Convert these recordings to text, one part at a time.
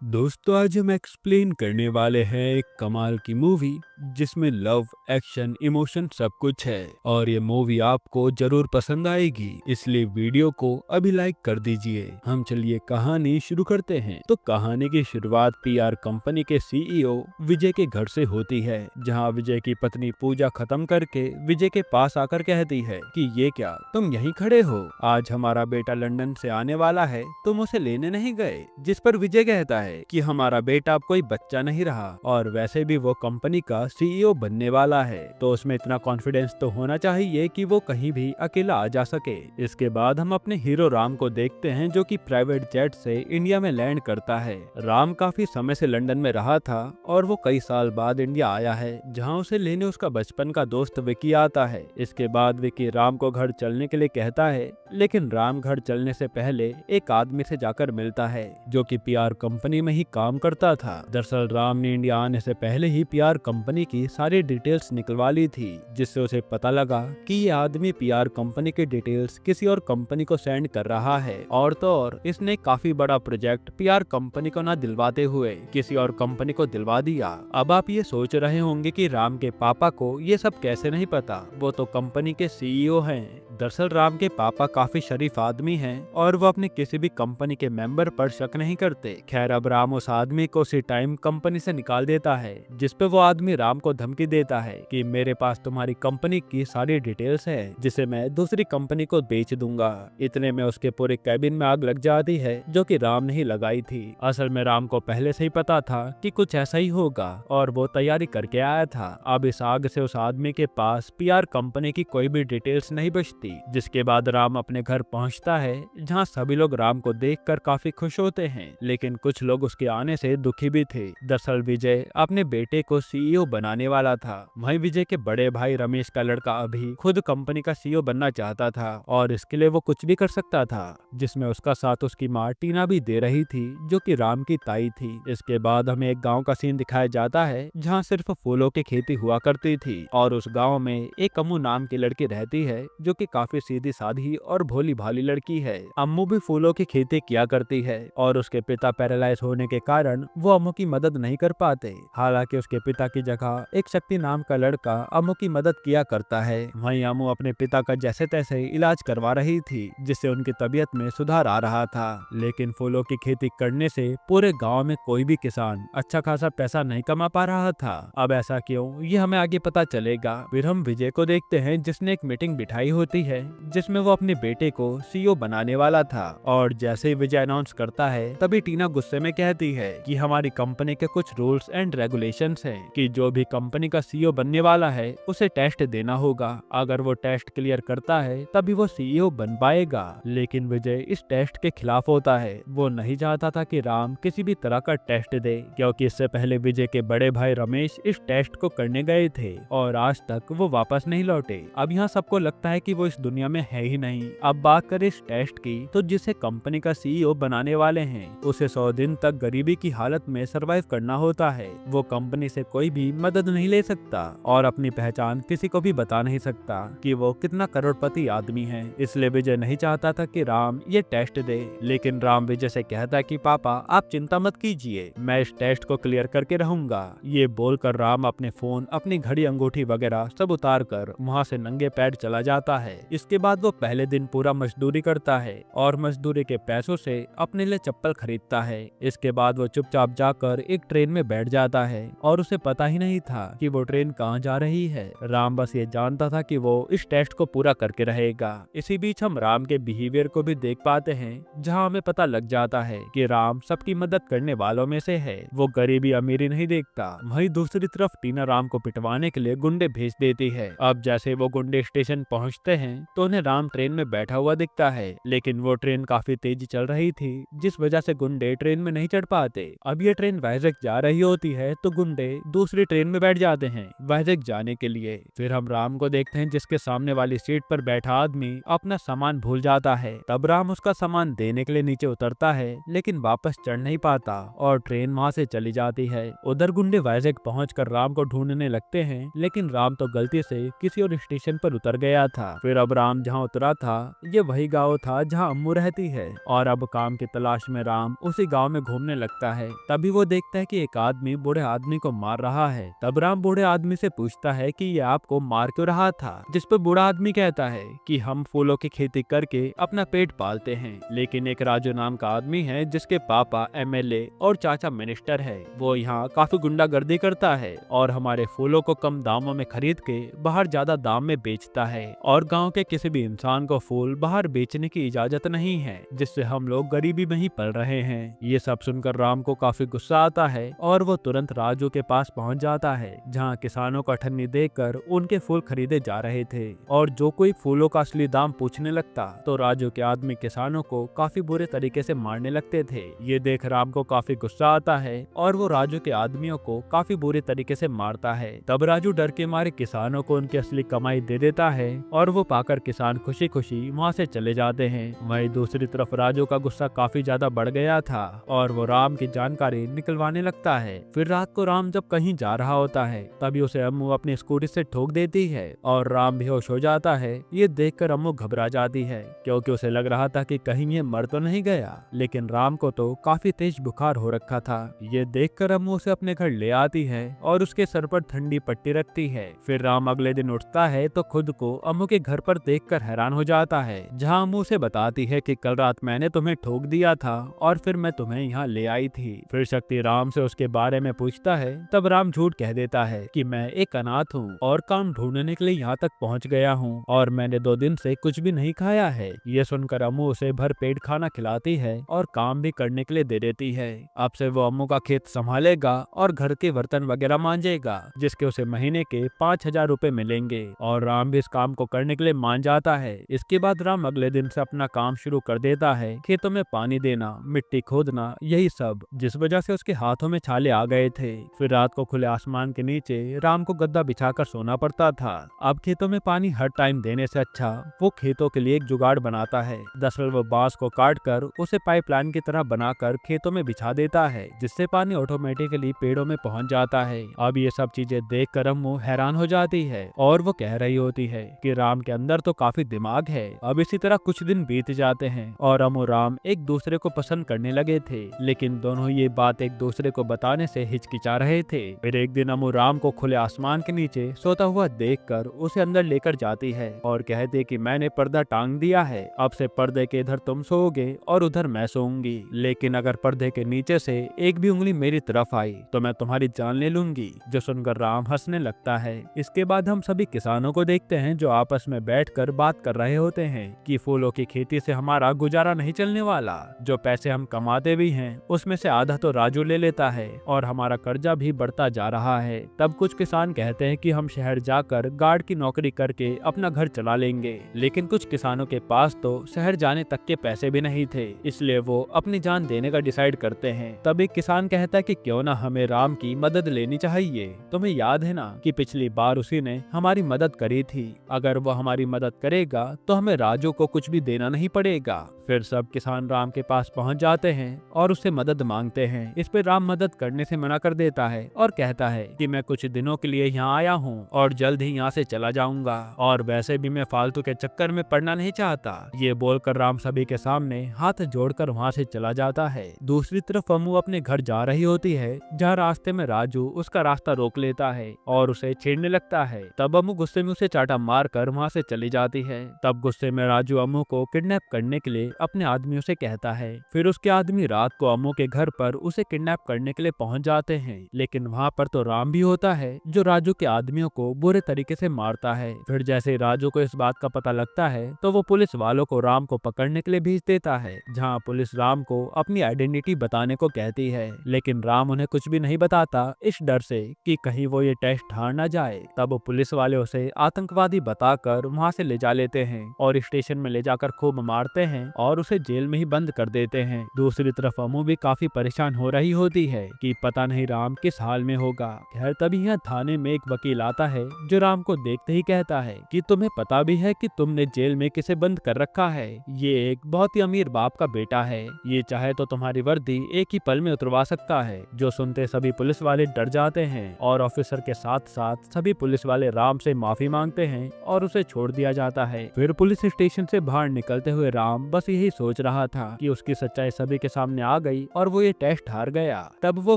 दोस्तों आज हम एक्सप्लेन करने वाले हैं एक कमाल की मूवी जिसमें लव एक्शन इमोशन सब कुछ है और ये मूवी आपको जरूर पसंद आएगी, इसलिए वीडियो को अभी लाइक कर दीजिए। हम चलिए कहानी शुरू करते हैं। तो कहानी की शुरुआत पीआर कंपनी के सीईओ विजय के घर से होती है, जहां विजय की पत्नी पूजा खत्म करके विजय के पास आकर कहती है कि ये क्या तुम यहीं खड़े हो, आज हमारा बेटा लंदन से आने वाला है, तुम उसे लेने नहीं गए। जिस पर विजय कहता है कि हमारा बेटा अब कोई बच्चा नहीं रहा और वैसे भी वो कंपनी का सीईओ बनने वाला है, तो उसमें इतना कॉन्फिडेंस तो होना चाहिए कि वो कहीं भी अकेला आ जा सके। इसके बाद हम अपने हीरो राम को देखते हैं जो कि प्राइवेट जेट से इंडिया में लैंड करता है। राम काफी समय से लंदन में रहा था और वो कई साल बाद इंडिया आया है, जहाँ उसे लेने उसका बचपन का दोस्त विकी आता है। इसके बाद विकी राम को घर चलने के लिए कहता है, लेकिन राम घर चलने से पहले एक आदमी से जाकर मिलता है जो कि पीआर कंपनी में ही काम करता था। दरअसल राम ने इंडिया आने से पहले ही पीआर कंपनी की सारी डिटेल्स निकलवा ली थी, जिससे उसे पता लगा कि ये आदमी पीआर कंपनी की डिटेल्स किसी और कंपनी को सेंड कर रहा है। और तो और इसने काफी बड़ा प्रोजेक्ट पीआर कंपनी को ना दिलवाते हुए किसी और कंपनी को दिलवा दिया। अब आप ये सोच रहे होंगे कि राम के पापा को ये सब कैसे नहीं पता, वो तो कंपनी के सीईओ हैं। दरअसल राम के पापा काफी शरीफ आदमी हैं और वो अपने किसी भी कंपनी के मेंबर पर शक नहीं करते। खैर अब राम उस आदमी को उसी टाइम कंपनी से निकाल देता है, जिसपे वो आदमी राम को धमकी देता है कि मेरे पास तुम्हारी कंपनी की सारी डिटेल्स है, जिसे मैं दूसरी कंपनी को बेच दूंगा। इतने में उसके पूरे कैबिन में आग लग जाती है, जो कि राम ने ही लगाई थी। असल में राम को पहले से ही पता था कि कुछ ऐसा ही होगा और वो तैयारी करके आया था। अब इस आग से उस आदमी के पास पीआर कंपनी की कोई भी डिटेल्स नहीं बचती। जिसके बाद राम अपने घर पहुंचता है, जहां सभी लोग राम को देखकर काफी खुश होते हैं, लेकिन कुछ लोग उसके आने से दुखी भी थे। दरअसल विजय अपने बेटे को सीईओ बनाने वाला था। वहीं विजय के बड़े भाई रमेश का लड़का अभी खुद कंपनी का सीईओ बनना चाहता था और इसके लिए वो कुछ भी कर सकता था, जिसमें उसका साथ उसकी माँ टीना भी दे रही थी, जो कि राम की ताई थी। इसके बाद हमें एक गाँव का सीन दिखाया जाता है, जहाँ सिर्फ फूलों की खेती हुआ करती थी और उस गाँव में एक अम्मू नाम की लड़की रहती है, जो कि काफी सीधी साधी और भोली भाली लड़की है। अम्मू भी फूलों की खेती किया करती है और उसके पिता पैरालाइज होने के कारण वो अम्मू की मदद नहीं कर पाते। हालांकि उसके पिता की जगह एक शक्ति नाम का लड़का अम्मू की मदद किया करता है। वहीं अम्मू अपने पिता का जैसे तैसे इलाज करवा रही थी, जिससे उनकी तबीयत में सुधार आ रहा था। लेकिन फूलों की खेती करने से पूरे गाँव में कोई भी किसान अच्छा खासा पैसा नहीं कमा पा रहा था। अब ऐसा क्यों, ये हमें आगे पता चलेगा। फिर हम विजय को देखते हैं, जिसने एक मीटिंग बिठाई होती है, जिसमें वो अपने बेटे को सीईओ बनाने वाला था। और जैसे ही विजय अनाउंस करता है, तभी टीना गुस्से में कहती है कि हमारी कंपनी के कुछ रूल्स एंड रेगुलेशंस हैं कि जो भी कंपनी का सीईओ बनने वाला है उसे टेस्ट देना होगा। अगर वो टेस्ट क्लियर करता है तभी वो सीईओ बन पाएगा। लेकिन विजय इस टेस्ट के खिलाफ होता है। वो नहीं चाहता था कि राम किसी भी तरह का टेस्ट दे, क्योंकि इससे पहले विजय के बड़े भाई रमेश इस टेस्ट को करने गए थे और आज तक वो वापस नहीं लौटे। अब यहाँ सबको लगता है कि वो इस दुनिया में है ही नहीं। अब बात करें इस टेस्ट की, तो जिसे कंपनी का सीईओ बनाने वाले हैं उसे 100 दिन तक गरीबी की हालत में सरवाइव करना होता है। वो कंपनी से कोई भी मदद नहीं ले सकता और अपनी पहचान किसी को भी बता नहीं सकता कि वो कितना करोड़पति आदमी है। इसलिए विजय नहीं चाहता था कि राम ये टेस्ट दे, लेकिन राम विजय से कहता है कि पापा आप चिंता मत कीजिए, मैं इस टेस्ट को क्लियर करके रहूंगा। ये बोलकर राम अपने फोन, अपनी घड़ी, अंगूठी वगैरह सब उतार कर वहाँ से नंगे पैर चला जाता है। इसके बाद वो पहले दिन पूरा मजदूरी करता है और मजदूरी के पैसों से अपने लिए चप्पल खरीदता है। इसके बाद वो चुपचाप जाकर एक ट्रेन में बैठ जाता है और उसे पता ही नहीं था कि वो ट्रेन कहाँ जा रही है। राम बस ये जानता था कि वो इस टेस्ट को पूरा करके रहेगा। इसी बीच हम राम के बिहेवियर को भी देख पाते हैं, जहाँ हमें पता लग जाता है कि राम सबकी मदद करने वालों में से है। वो गरीबी अमीरी नहीं देखता। वहीं दूसरी तरफ टीना राम को पिटवाने के लिए गुंडे भेज देती है। अब जैसे वो गुंडे स्टेशन पहुँचते हैं तो उन्हें राम ट्रेन में बैठा हुआ दिखता है, लेकिन वो ट्रेन काफी तेजी चल रही थी, जिस वजह से गुंडे ट्रेन में नहीं चढ़ पाते। अब ये ट्रेन वाइजैक जा रही होती है तो गुंडे दूसरी ट्रेन में बैठ जाते हैं वाइजैक जाने के लिए। फिर हम राम को देखते हैं, जिसके सामने वाली सीट पर बैठा आदमी अपना सामान भूल जाता है। तब राम उसका सामान देने के लिए नीचे उतरता है, लेकिन वापस चढ़ नहीं पाता और ट्रेन वहाँ से चली जाती है। उधर गुंडे वाइजैक पहुंचकर राम को ढूंढने लगते हैं, लेकिन राम तो गलती से किसी और स्टेशन पर उतर गया था। फिर फिर अब राम जहाँ उतरा था ये वही गांव था जहाँ अम्मू रहती है और अब काम की तलाश में राम उसी गांव में घूमने लगता है। तभी वो देखता है कि एक आदमी बूढ़े आदमी को मार रहा है। तब राम बूढ़े आदमी से पूछता है कि ये आपको मार क्यों रहा था, जिस पर बूढ़ा आदमी कहता है कि हम फूलों की खेती करके अपना पेट पालते हैं, लेकिन एक राजू नाम का आदमी है जिसके पापा एमएलए और चाचा मिनिस्टर है। वो यहाँ काफी गुंडागर्दी करता है और हमारे फूलों को कम दामों में खरीद के बाहर ज्यादा दाम में बेचता है और गांव के किसी भी इंसान को फूल बाहर बेचने की इजाजत नहीं है, जिससे हम लोग गरीबी में ही पल रहे हैं। ये सब सुनकर राम को काफी गुस्सा आता है और वो तुरंत राजू के पास पहुंच जाता है जहां किसानों को अठन्नी देकर उनके फूल खरीदे जा रहे थे। और जो कोई फूलों का असली दाम पूछने लगता तो राजू के आदमी किसानों को काफी बुरे तरीके से मारने लगते थे। ये देख राम को काफी गुस्सा आता है और वो राजू के आदमियों को काफी बुरे तरीके से मारता है। तब राजू डर के मारे किसानों को उनकी असली कमाई दे देता है और वो पाकर किसान खुशी खुशी वहाँ से चले जाते हैं। वहीं दूसरी तरफ राजू का गुस्सा काफी ज्यादा बढ़ गया था और वो राम की जानकारी निकलवाने लगता है। फिर रात को राम जब कहीं जा रहा होता है तभी उसे अम्मू अपनी स्कूटी से ठोक देती है और राम बेहोश हो जाता है। ये देखकर अम्मू घबरा जाती है क्योंकि उसे लग रहा था कि कहीं ये मर तो नहीं गया, लेकिन राम को तो काफी तेज बुखार हो रखा था। ये देखकर अम्मू उसे अपने घर ले आती है और उसके सर पर ठंडी पट्टी रखती है। फिर राम अगले दिन उठता है तो खुद को अम्मू के घर पर देखकर हैरान हो जाता है, जहां अम्मू उसे बताती है कि कल रात मैंने तुम्हें ठोक दिया था और फिर मैं तुम्हें यहाँ ले आई थी। फिर शक्ति राम से उसके बारे में पूछता है। तब राम झूठ कह देता है कि मैं एक अनाथ हूँ और काम ढूंढने के लिए यहाँ तक पहुँच गया हूँ और मैंने 2 दिन से कुछ भी नहीं खाया है। ये सुनकर अम्मू उसे भर पेट खाना खिलाती है और काम भी करने के लिए दे देती है। अब से वो अम्मू का खेत संभालेगा और घर के बर्तन वगैरह मांजेगा, जिसके उसे महीने के 5,000 रुपए मिलेंगे और राम भी इस काम को करने के लिए मान जाता है। इसके बाद राम अगले दिन से अपना काम शुरू कर देता है, खेतों में पानी देना, मिट्टी खोदना, यही सब, जिस वजह से उसके हाथों में छाले आ गए थे। फिर रात को खुले आसमान के नीचे राम को गद्दा बिछाकर सोना पड़ता था। अब खेतों में पानी हर टाइम देने से अच्छा वो खेतों के लिए एक जुगाड़ बनाता है। दरअसल वो बांस को काट कर उसे पाइपलाइन की तरह बनाकर खेतों में बिछा देता है, जिससे पानी ऑटोमेटिकली पेड़ों में पहुंच जाता है। अब ये सब चीजें देखकर अम्मू हैरान हो जाती है और वो कह रही होती है कि राम के अंदर तो काफी दिमाग है। अब इसी तरह कुछ दिन बीत जाते हैं और अम्मू राम एक दूसरे को पसंद करने लगे थे, लेकिन दोनों ये बात एक दूसरे को बताने से हिचकिचा रहे थे। फिर एक दिन अम्मू राम को खुले आसमान के नीचे सोता हुआ देखकर उसे अंदर लेकर जाती है और कहती है कि मैंने पर्दा टांग दिया है, अब से पर्दे के इधर तुम सोओगे और उधर मैं सोऊंगी, लेकिन अगर पर्दे के नीचे से एक भी उंगली मेरी तरफ आई तो मैं तुम्हारी जान ले लूंगी। जो सुनकर राम हंसने लगता है। इसके बाद हम सभी किसानों को देखते हैं जो आपस में बैठकर बात कर रहे होते हैं कि फूलों की खेती से हमारा गुजारा नहीं चलने वाला, जो पैसे हम कमाते भी हैं उसमें से आधा तो राजू ले लेता है और हमारा कर्जा भी बढ़ता जा रहा है। तब कुछ किसान कहते हैं कि हम शहर जाकर गार्ड की नौकरी करके अपना घर चला लेंगे, लेकिन कुछ किसानों के पास तो शहर जाने तक के पैसे भी नहीं थे, इसलिए वो अपनी जान देने का डिसाइड करते हैं। तब एक किसान कहता है कि क्यों ना हमें राम की मदद लेनी चाहिए, तुम्हें याद है ना कि पिछली बार उसी ने हमारी मदद करी थी, अगर वो हमारी मदद करेगा तो हमें राजू को कुछ भी देना नहीं पड़ेगा। फिर सब किसान राम के पास पहुंच जाते हैं और उससे मदद मांगते हैं। इस पे राम मदद करने से मना कर देता है और कहता है कि मैं कुछ दिनों के लिए यहाँ आया हूँ और जल्द ही यहाँ से चला जाऊंगा और वैसे भी मैं फालतू के चक्कर में पड़ना नहीं चाहता। ये बोलकर राम सभी के सामने हाथ जोड़कर वहाँ से चला जाता है। दूसरी तरफ अम्मू अपने घर जा रही होती है, जहाँ रास्ते में राजू उसका रास्ता रोक लेता है और उसे छेड़ने लगता है। तब अम्मू गुस्से में उसे चाटा मार कर वहाँ से चली जाती है। तब गुस्से में राजू अम्मू को किडनैप करने के लिए अपने आदमियों से कहता है। फिर उसके आदमी रात को अम्मू के घर पर उसे किडनैप करने के लिए पहुंच जाते हैं, लेकिन वहाँ पर तो राम भी होता है जो राजू के आदमियों को बुरे तरीके से मारता है। फिर जैसे राजू को इस बात का पता लगता है तो वो पुलिस वालों को राम को पकड़ने के लिए भेज देता है, जहाँ पुलिस राम को अपनी आइडेंटिटी बताने को कहती है, लेकिन राम उन्हें कुछ भी नहीं बताता इस डर से कि कहीं वो ये टेस्ट हार ना जाए। तब वो पुलिस वाले उसे आतंकवादी बताकर वहाँ से ले जा लेते हैं और स्टेशन में ले जाकर खूब मारते हैं और उसे जेल में ही बंद कर देते हैं। दूसरी तरफ अम्मू भी काफी परेशान हो रही होती है कि पता नहीं राम किस हाल में होगा। खैर तभी यहाँ थाने में एक वकील आता है जो राम को देखते ही कहता है कि तुम्हें पता भी है कि तुमने जेल में किसे बंद कर रखा है, ये एक बहुत ही अमीर बाप का बेटा है, ये चाहे तो तुम्हारी वर्दी एक ही पल में उतरवा सकता है। जो सुनते सभी पुलिस वाले डर जाते हैं और ऑफिसर के साथ साथ सभी पुलिस वाले राम से माफी मांगते हैं और उसे छोड़ छोड़ दिया जाता है। फिर पुलिस स्टेशन से बाहर निकलते हुए राम बस यही सोच रहा था कि उसकी सच्चाई सभी के सामने आ गई और वो ये टेस्ट हार गया। तब वो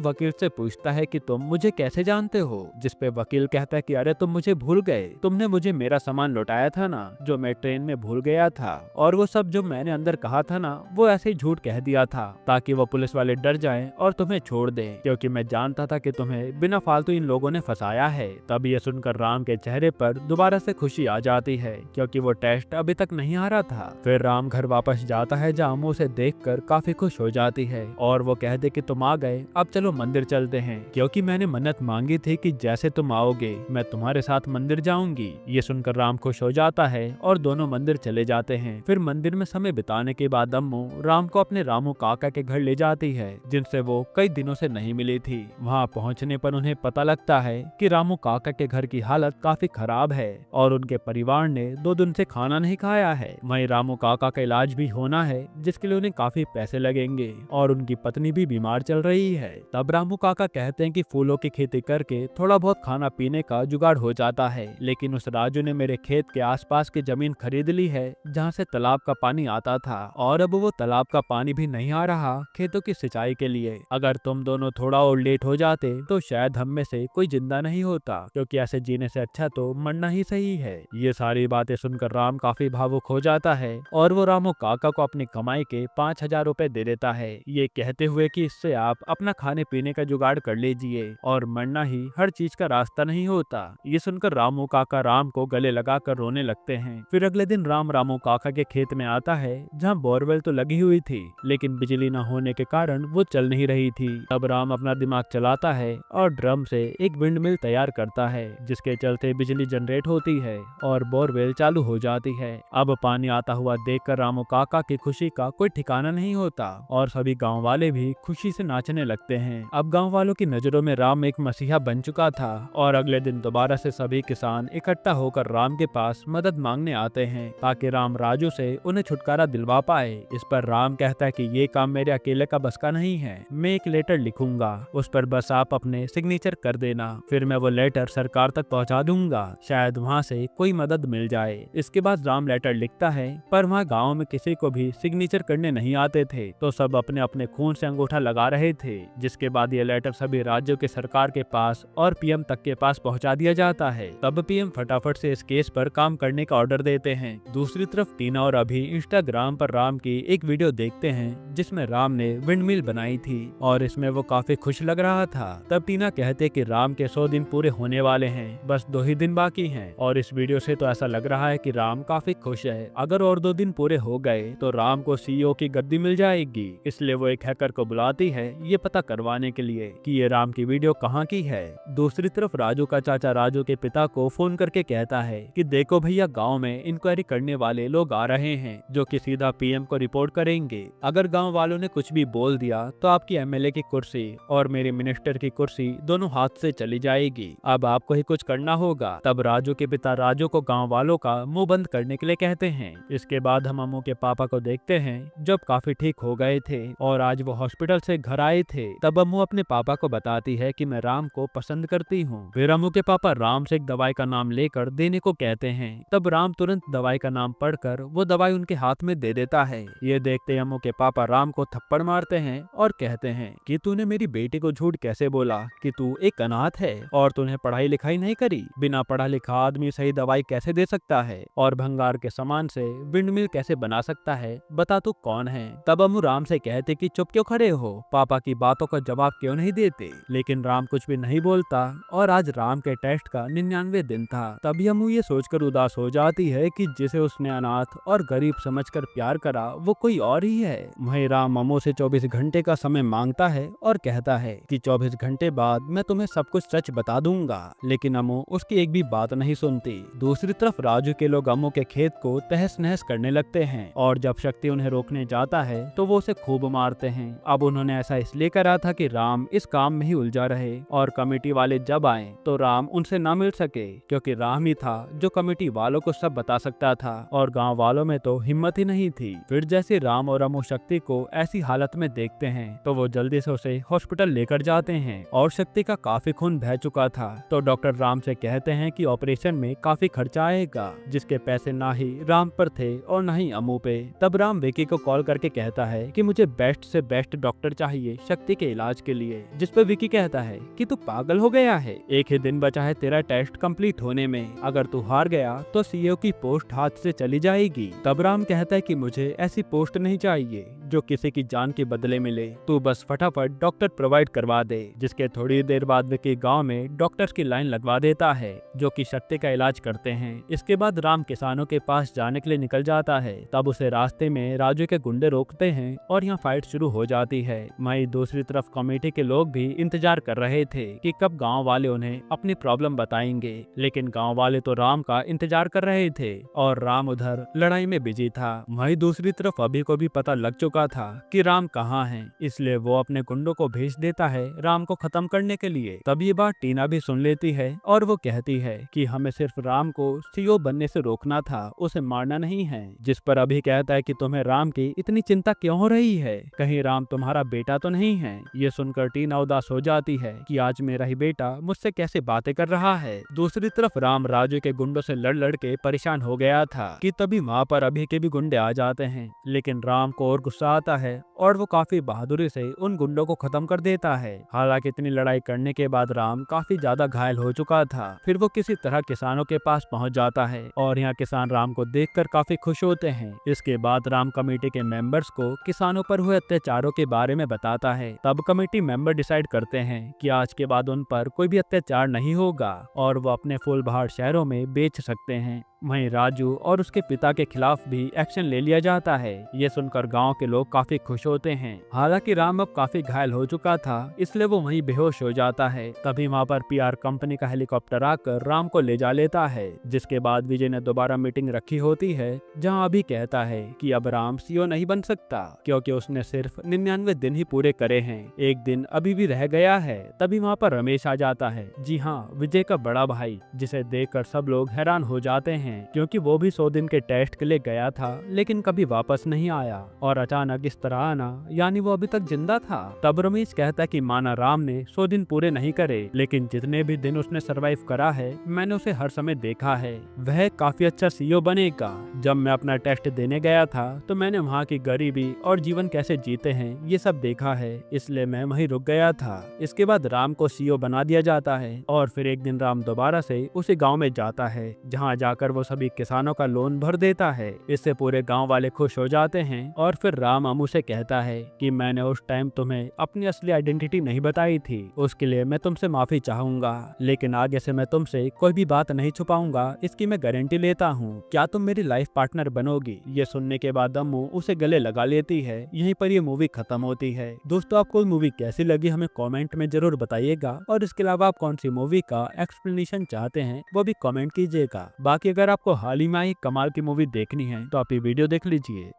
वकील से पूछता है कि तुम मुझे कैसे जानते हो, जिसपे वकील कहता है कि अरे तुम मुझे भूल गए, तुमने मुझे मेरा सामान लौटाया था ना जो मैं ट्रेन में भूल गया था, और वो सब जो मैंने अंदर कहा था ना वो ऐसे ही झूठ कह दिया था ताकि वो पुलिस वाले डर जाएं और तुम्हें छोड़ दें, क्योंकि मैं जानता था कि तुम्हें बिना फालतू इन लोगों ने फंसाया है। तब ये सुनकर राम के चेहरे पर दोबारा से खुशी आ जाती है क्योंकि वो टेस्ट अभी तक नहीं हारा था। फिर राम घर वापस जाता है जहाँ अम्मू उसे देखकर काफी खुश हो जाती है और वो कह दे कि तुम आ गए, अब चलो मंदिर चलते हैं, क्योंकि मैंने मन्नत मांगी थी कि जैसे तुम आओगे मैं तुम्हारे साथ मंदिर जाऊंगी। ये सुनकर राम खुश हो जाता है और दोनों मंदिर चले जाते हैं। फिर मंदिर में समय बिताने के बाद अम्मू राम को अपने रामू काका के घर ले जाती है जिनसे वो कई दिनों से नहीं मिली थी। वहाँ पहुँचने पर उन्हें पता लगता है कि रामू काका के घर की हालत काफी खराब है और उनके परिवार ने 2 दिन से खाना नहीं खाया है। वहीं रामू काका का इलाज भी होना है जिसके लिए उन्हें काफी पैसे लगेंगे और उनकी पत्नी भी बीमार चल रही है। तब रामू काका कहते हैं कि फूलों की खेती करके थोड़ा बहुत खाना पीने का जुगाड़ हो जाता है, लेकिन उस राजू ने मेरे खेत के आसपास की जमीन खरीद ली है जहाँ से तालाब का पानी आता था और अब वो तालाब का पानी भी नहीं आ रहा खेतों की सिंचाई के लिए। अगर तुम दोनों थोड़ा और लेट हो जाते तो शायद हम में से कोई जिंदा नहीं होता, क्योंकि ऐसे जीने से अच्छा तो मरना ही सही है। ये सारी बातें सुनकर राम काफी भावुक हो जाता है और वो रामू काका को अपनी कमाई के 5,000 रुपए दे देता है, ये कहते हुए कि इससे आप अपना खाने पीने का जुगाड़ कर लीजिए और मरना ही हर चीज का रास्ता नहीं होता। ये सुनकर रामू काका राम को गले लगाकर रोने लगते हैं। फिर अगले दिन राम रामू काका के खेत में आता है जहाँ बोरवेल तो लगी हुई थी लेकिन बिजली न होने के कारण वो चल नहीं रही थी। तब राम अपना दिमाग चलाता है और ड्रम से एक विंड मिल तैयार करता है जिसके चलते बिजली जनरेट होती है और बोरवेल चालू हो जाती है। अब पानी आता हुआ देखकर रामू काका की खुशी का कोई ठिकाना नहीं होता और सभी गांव वाले भी खुशी से नाचने लगते हैं। अब गांव वालों की नजरों में राम एक मसीहा बन चुका था और अगले दिन दोबारा से सभी किसान इकट्ठा होकर राम के पास मदद मांगने आते हैं ताकि राम राजू से उन्हें छुटकारा दिलवा पाए। इस पर राम कहता है कि ये काम मेरे अकेले का बस का नहीं है, मैं एक लेटर लिखूंगा, उस पर बस आप अपने सिग्नेचर कर देना, फिर मैं वो लेटर सरकार तक पहुंचा दूंगा, शायद वहां से कोई मदद मिल जाए। इसके बाद राम लेटर लिखता है पर वहाँ गाँव में किसी को भी सिग्नेचर करने नहीं आते थे तो सब अपने अपने खून से अंगूठा लगा रहे थे। जिसके बाद ये लेटर सभी राज्यों के सरकार के पास और पीएम तक के पास पहुंचा दिया जाता है। तब पीएम फटाफट से इस केस पर काम करने का ऑर्डर देते हैं। दूसरी तरफ टीना और अभी इंस्टाग्राम पर राम की एक वीडियो देखते हैं जिसमें राम ने विंडमिल बनाई थी और इसमें वो काफी खुश लग रहा था। तब टीना कहते कि राम के 100 दिन पूरे होने वाले हैं, बस 2 ही दिन बाकी हैं और इस वीडियो से तो ऐसा लग रहा है कि राम काफी खुश है। अगर और 2 दिन पूरे हो गए तो राम को सीईओ की गद्दी मिल जाएगी, इसलिए वो एक हैकर को बुलाती है ये पता करवाने के लिए कि ये राम की वीडियो कहाँ की है। दूसरी तरफ राजू का चाचा राजू के पिता को फोन करके कहता है कि देखो भैया, गांव में इंक्वायरी करने वाले लोग आ रहे हैं जो कि सीधा पीएम को रिपोर्ट करेंगे। अगर गांव वालों ने कुछ भी बोल दिया तो आपकी एमएलए की कुर्सी और मेरी मिनिस्टर की कुर्सी दोनों हाथ से चली जाएगी, अब आपको ही कुछ करना होगा। तब राजू के पिता राजू को गाँव वालों का मुँह बंद करने के लिए कहते हैं। इसके बाद हम अम्मू के पापा को देखते हैं जब काफी ठीक हो गए थे और आज वो हॉस्पिटल से घर आए थे। तब अम्मू अपने पापा को बताती है कि मैं राम को पसंद करती हूँ। फिर अम्मू के पापा राम से एक दवाई का नाम लेकर देने को कहते हैं। तब राम तुरंत दवाई का नाम पढ़कर वो दवाई उनके हाथ में दे देता है। ये देखते अम्मू के पापा राम को थप्पड़ मारते हैं और कहते हैं कि तूने मेरी बेटी को झूठ कैसे बोला कि तू एक अनाथ है और तूने पढ़ाई लिखाई नहीं करी, बिना पढ़ा लिखा आदमी सही दवाई कैसे दे सकता है और भंगार के सामान से विंडमिल कैसे बना सकता है, बता तू कौन है। तब अम्मू राम से कहते कि चुप क्यों खड़े हो, पापा की बातों का जवाब क्यों नहीं देते, लेकिन राम कुछ भी नहीं बोलता और आज राम के टेस्ट का 99 दिन था। तभी अम्मू ये सोचकर उदास हो जाती है कि जिसे उसने अनाथ और गरीब समझकर प्यार करा वो कोई और ही है। वहीं राम अम्मू से 24 घंटे का समय मांगता है और कहता है कि 24 घंटे बाद मैं तुम्हें सब कुछ सच बता दूंगा, लेकिन अम्मू उसकी एक भी बात नहीं सुनती। दूसरी तरफ राजू के लोग अम्मू के खेत को तहस नहस करने लगते हैं और जब शक्ति उन्हें रोकने जाता है तो वो उसे खूब मारते हैं। अब उन्होंने ऐसा इसलिए करा था कि राम इस काम में ही उलझा रहे और कमेटी वाले जब आए तो राम उनसे ना मिल सके, क्योंकि राम ही था जो कमेटी वालों को सब बता सकता था और गांव वालों में तो हिम्मत ही नहीं थी। फिर जैसे राम और अम्मू शक्ति को ऐसी हालत में देखते हैं तो वो जल्दी से उसे हॉस्पिटल लेकर जाते हैं और शक्ति का काफी खून बह चुका था। तो डॉक्टर राम से कहते हैं कि ऑपरेशन में काफी खर्चा जाएगा, जिसके पैसे ना ही राम पर थे और ना ही अम्मू पे। तब राम विकी को कॉल करके कहता है कि मुझे बेस्ट से बेस्ट डॉक्टर चाहिए शक्ति के इलाज के लिए, जिस पर विकी कहता है कि तू पागल हो गया है, एक ही दिन बचा है तेरा टेस्ट कंप्लीट होने में, अगर तू हार गया तो सीईओ की पोस्ट हाथ से चली जाएगी। तब राम कहता है कि मुझे ऐसी पोस्ट नहीं चाहिए जो किसी की जान के बदले मिले, तू बस फटाफट डॉक्टर प्रोवाइड करवा दे। जिसके थोड़ी देर बाद विकी गांव में डॉक्टर्स की लाइन लगवा देता है जो कि शक्ति का इलाज करते हैं। इसके बाद राम किसानों के पास जाने के लिए निकल जाता है। तब उसे रास्ते में राजू के गुंडे रोकते हैं और यहाँ फाइट शुरू हो जाती है। वहीं दूसरी तरफ कमेटी के लोग भी इंतजार कर रहे थे कि कब गाँव वाले उन्हें अपनी प्रॉब्लम बताएंगे, लेकिन गाँव वाले तो राम का इंतजार कर रहे थे और राम उधर लड़ाई में बिजी था। वहीं दूसरी तरफ अभी को भी पता लग चुका था कि राम कहाँ है, इसलिए वो अपने गुंडों को भेज देता है राम को खत्म करने के लिए। तब ये बात टीना भी सुन लेती है और वो कहती है कि हमें सिर्फ राम को सीईओ बनने से रोकना था, उसे मारना नहीं है। जिस पर अभी कहता है कि तुम्हें राम की इतनी चिंता क्यों हो रही है, कहीं राम तुम्हारा बेटा तो नहीं है। ये सुनकर टीना उदास हो जाती है कि आज मेरा ही बेटा मुझसे कैसे बातें कर रहा है। दूसरी तरफ राम राजू के गुंडों से लड़ लड़ के परेशान हो गया था कि तभी वहाँ पर अभी के भी गुंडे आ जाते हैं, लेकिन राम को और गुस्सा आता है और वो काफी बहादुरी से उन गुंडों को खत्म कर देता है। हालांकि इतनी लड़ाई करने के बाद राम काफी ज्यादा घायल हो चुका था। फिर वो किसी तरह किसानों के पास पहुंच जाता है और यहाँ किसान राम को देखकर काफी खुश होते हैं। इसके बाद राम कमेटी के मेंबर्स को किसानों पर हुए अत्याचारों के बारे में बताता है। तब कमेटी मेंबर डिसाइड करते हैं कि आज के बाद उन पर कोई भी अत्याचार नहीं होगा और वो अपने फूल बहार शहरों में बेच सकते हैं। वहीं राजू और उसके पिता के खिलाफ भी एक्शन ले लिया जाता है। ये सुनकर गांव के लोग काफी खुश होते हैं। हालांकि राम अब काफी घायल हो चुका था, इसलिए वो वहीं बेहोश हो जाता है। तभी वहां पर पीआर कंपनी का हेलीकॉप्टर आकर राम को ले जा लेता है। जिसके बाद विजय ने दोबारा मीटिंग रखी होती है, जहां अभी कहता है कि अब राम सीईओ नहीं बन सकता क्योंकि उसने सिर्फ 99 दिन ही पूरे करे हैं, एक दिन अभी भी रह गया है। तभी वहाँ पर रमेश आ जाता है, जी हाँ, विजय का बड़ा भाई, जिसे देखकर सब लोग हैरान हो जाते हैं क्योंकि वो भी 100 दिन के टेस्ट के लिए गया था लेकिन कभी वापस नहीं आया और अचानक इस तरह आना यानी वो अभी तक जिंदा था। तब रमेश कहता है कि माना राम ने 100 दिन पूरे नहीं करे, लेकिन जितने भी दिन उसने सरवाइव करा है मैंने उसे हर समय देखा है, वह काफी अच्छा सीईओ बनेगा। जब मैं अपना टेस्ट देने गया था तो मैंने वहाँ की गरीबी और जीवन कैसे जीते हैं ये सब देखा है, इसलिए मैं वहीं रुक गया था। इसके बाद राम को सीईओ बना दिया जाता है और फिर एक दिन राम दोबारा से उसी गाँव में जाता है, जहाँ जाकर वो सभी किसानों का लोन भर देता है। इससे पूरे गांव वाले खुश हो जाते हैं और फिर राम अमू से कहता है कि मैंने उस टाइम तुम्हें अपनी असली आइडेंटिटी नहीं बताई थी, उसके लिए मैं तुमसे माफी चाहूंगा, लेकिन आगे से मैं तुमसे कोई भी बात नहीं छुपाऊंगा, इसकी मैं गारंटी लेता हूँ। क्या तुम मेरी लाइफ पार्टनर बनोगी? ये सुनने के बाद अम्मू उसे गले लगा लेती है। यहीं पर ये मूवी खत्म होती है। दोस्तों, आपको मूवी कैसी लगी हमें कॉमेंट में जरूर बताइएगा और इसके अलावा आप कौन सी मूवी का एक्सप्लेनेशन चाहते हैं वो भी कॉमेंट कीजिएगा। बाकी अगर आपको हाल ही में आई कमाल की मूवी देखनी है तो आप ये वीडियो देख लीजिए।